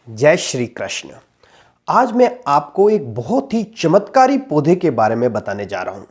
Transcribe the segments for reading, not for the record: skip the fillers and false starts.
जय श्री कृष्ण। आज मैं आपको एक बहुत ही चमत्कारी पौधे के बारे में बताने जा रहा हूं।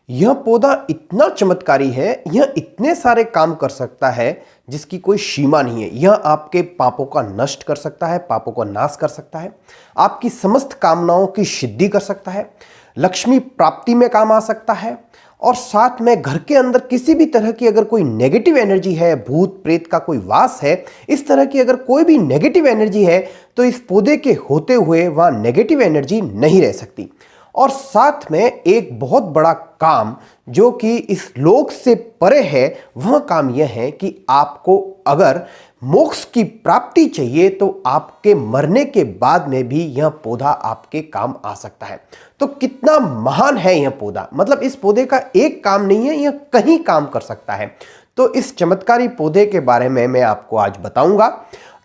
यह पौधा इतना चमत्कारी है, यह इतने सारे काम कर सकता है जिसकी कोई सीमा नहीं है। यह आपके पापों का नष्ट कर सकता है, पापों का नाश कर सकता है, आपकी समस्त कामनाओं की सिद्धि कर सकता है, लक्ष्मी प्राप्ति में काम आ सकता है, और साथ में घर के अंदर किसी भी तरह की अगर कोई नेगेटिव एनर्जी है, भूत प्रेत का कोई वास है, इस तरह की अगर कोई भी नेगेटिव एनर्जी है तो इस पौधे के होते हुए वहाँ नेगेटिव एनर्जी नहीं रह सकती। और साथ में एक बहुत बड़ा काम जो कि इस लोक से परे है, वह काम यह है कि आपको अगर मोक्ष की प्राप्ति चाहिए तो आपके मरने के बाद में भी यह पौधा आपके काम आ सकता है। तो कितना महान है यह पौधा, मतलब इस पौधे का एक काम नहीं है, यह कहीं काम कर सकता है। तो इस चमत्कारी पौधे के बारे में मैं आपको आज बताऊंगा।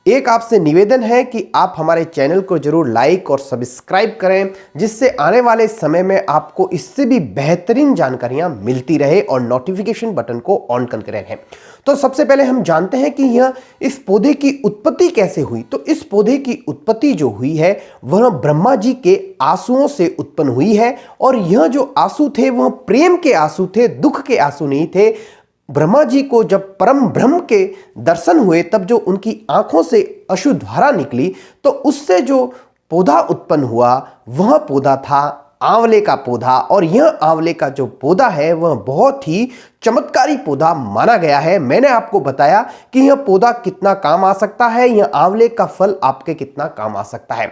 एक आपसे निवेदन है कि आप हमारे चैनल को जरूर लाइक और सब्सक्राइब करें, जिससे आने वाले समय में आपको इससे भी बेहतरीन जानकारियां मिलती रहे, और नोटिफिकेशन बटन को ऑन करके रखें। तो सबसे पहले हम जानते हैं कि यह इस पौधे की उत्पत्ति कैसे हुई। तो इस पौधे की उत्पत्ति जो हुई है वह ब्रह्मा जी के आंसुओं से उत्पन्न हुई है, और यह जो आंसू थे वह प्रेम के आंसू थे, दुख के आंसू नहीं थे। ब्रह्मा जी को जब परम ब्रह्म के दर्शन हुए, तब जो उनकी आंखों से अशुद्ध धारा निकली, तो उससे जो पौधा उत्पन्न हुआ वह पौधा था आंवले का पौधा। और यह आंवले का जो पौधा है वह बहुत ही चमत्कारी पौधा माना गया है। मैंने आपको बताया कि यह पौधा कितना काम आ सकता है, यह आंवले का फल आपके कितना काम आ सकता है।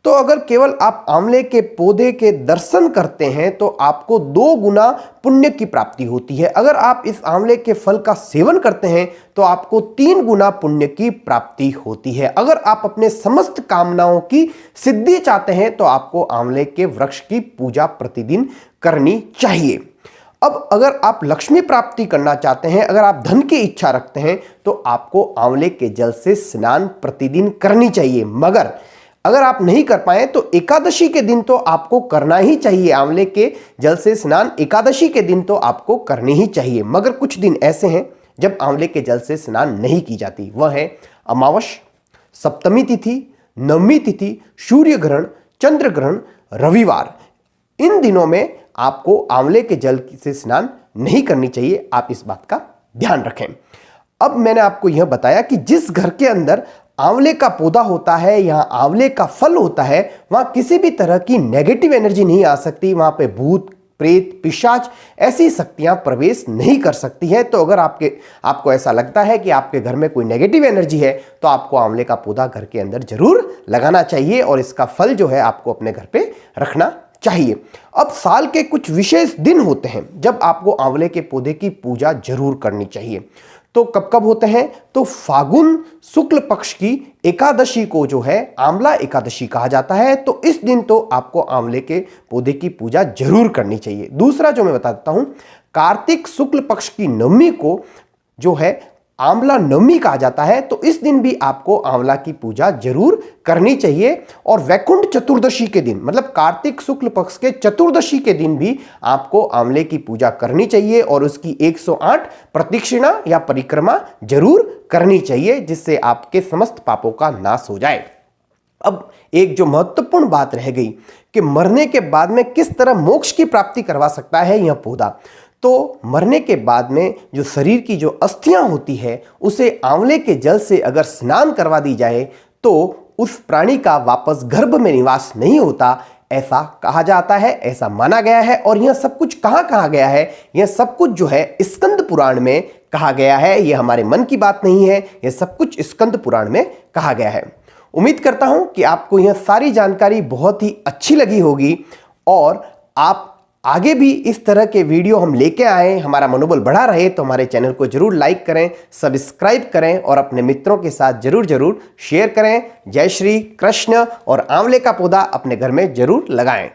तो अगर केवल आप आंवले के पौधे के दर्शन करते हैं तो आपको 2 गुना पुण्य की प्राप्ति होती है। अगर आप इस आंवले के फल का सेवन करते हैं तो आपको 3 गुना पुण्य की प्राप्ति होती है। अगर आप अपने समस्त कामनाओं की सिद्धि चाहते हैं तो आपको आंवले के वृक्ष की पूजा प्रतिदिन करनी चाहिए। अब अगर आप लक्ष्मी प्राप्ति करना चाहते हैं, अगर आप धन की इच्छा रखते हैं, तो आपको आंवले के जल से स्नान प्रतिदिन करनी चाहिए। मगर अगर आप नहीं कर पाए तो एकादशी के दिन तो आपको करना ही चाहिए। आंवले के जल से स्नान एकादशी के दिन तो आपको करनी ही चाहिए। मगर कुछ दिन ऐसे हैं जब आंवले के जल से स्नान नहीं की जाती। वह है अमावस, सप्तमी तिथि, नवमी तिथि, सूर्य ग्रहण, चंद्र ग्रहण, रविवार। इन दिनों में आपको आंवले के जल से स्नान नहीं करनी चाहिए। आप इस बात का ध्यान रखें। अब मैंने आपको यह बताया कि जिस घर के अंदर आंवले का पौधा होता है, यहाँ आंवले का फल होता है, वहां किसी भी तरह की नेगेटिव एनर्जी नहीं आ सकती। वहां पे भूत प्रेत पिशाच ऐसी शक्तियां प्रवेश नहीं कर सकती है। तो अगर आपको ऐसा लगता है कि आपके घर में कोई नेगेटिव एनर्जी है तो आपको आंवले का पौधा घर के अंदर जरूर लगाना चाहिए, और इसका फल जो है आपको अपने घर पे रखना चाहिए। अब साल के कुछ विशेष दिन होते हैं जब आपको आंवले के पौधे की पूजा जरूर करनी चाहिए। तो कब कब होते हैं? तो फागुन शुक्ल पक्ष की एकादशी को जो है आंवला एकादशी कहा जाता है। तो इस दिन तो आपको आंवले के पौधे की पूजा जरूर करनी चाहिए। दूसरा जो मैं बता देता हूं, कार्तिक शुक्ल पक्ष की नवमी को जो है आंवला नवमी कहा जाता है। तो इस दिन भी आपको आंवला की पूजा जरूर करनी चाहिए। और वैकुंठ चतुर्दशी के दिन, मतलब कार्तिक शुक्ल पक्ष के चतुर्दशी के दिन भी आपको आंवले की पूजा करनी चाहिए, और उसकी 108 प्रदक्षिणा या परिक्रमा जरूर करनी चाहिए, जिससे आपके समस्त पापों का नाश हो जाए। अब एक जो महत्वपूर्ण बात रह गई कि मरने के बाद में किस तरह मोक्ष की प्राप्ति करवा सकता है यह पौधा। तो मरने के बाद में जो शरीर की जो अस्थियां होती है उसे आंवले के जल से अगर स्नान करवा दी जाए तो उस प्राणी का वापस गर्भ में निवास नहीं होता, ऐसा कहा जाता है, ऐसा माना गया है। और यह सब कुछ कहाँ कहा गया है? यह सब कुछ जो है स्कंद पुराण में कहा गया है। यह हमारे मन की बात नहीं है, यह सब कुछ स्कंद पुराण में कहा गया है। उम्मीद करता हूं कि आपको यह सारी जानकारी बहुत ही अच्छी लगी होगी, और आप आगे भी इस तरह के वीडियो हम लेके आए, हमारा मनोबल बढ़ा रहे, तो हमारे चैनल को जरूर लाइक करें, सब्सक्राइब करें, और अपने मित्रों के साथ जरूर शेयर करें। जय श्री कृष्ण। और आंवले का पौधा अपने घर में जरूर लगाएं।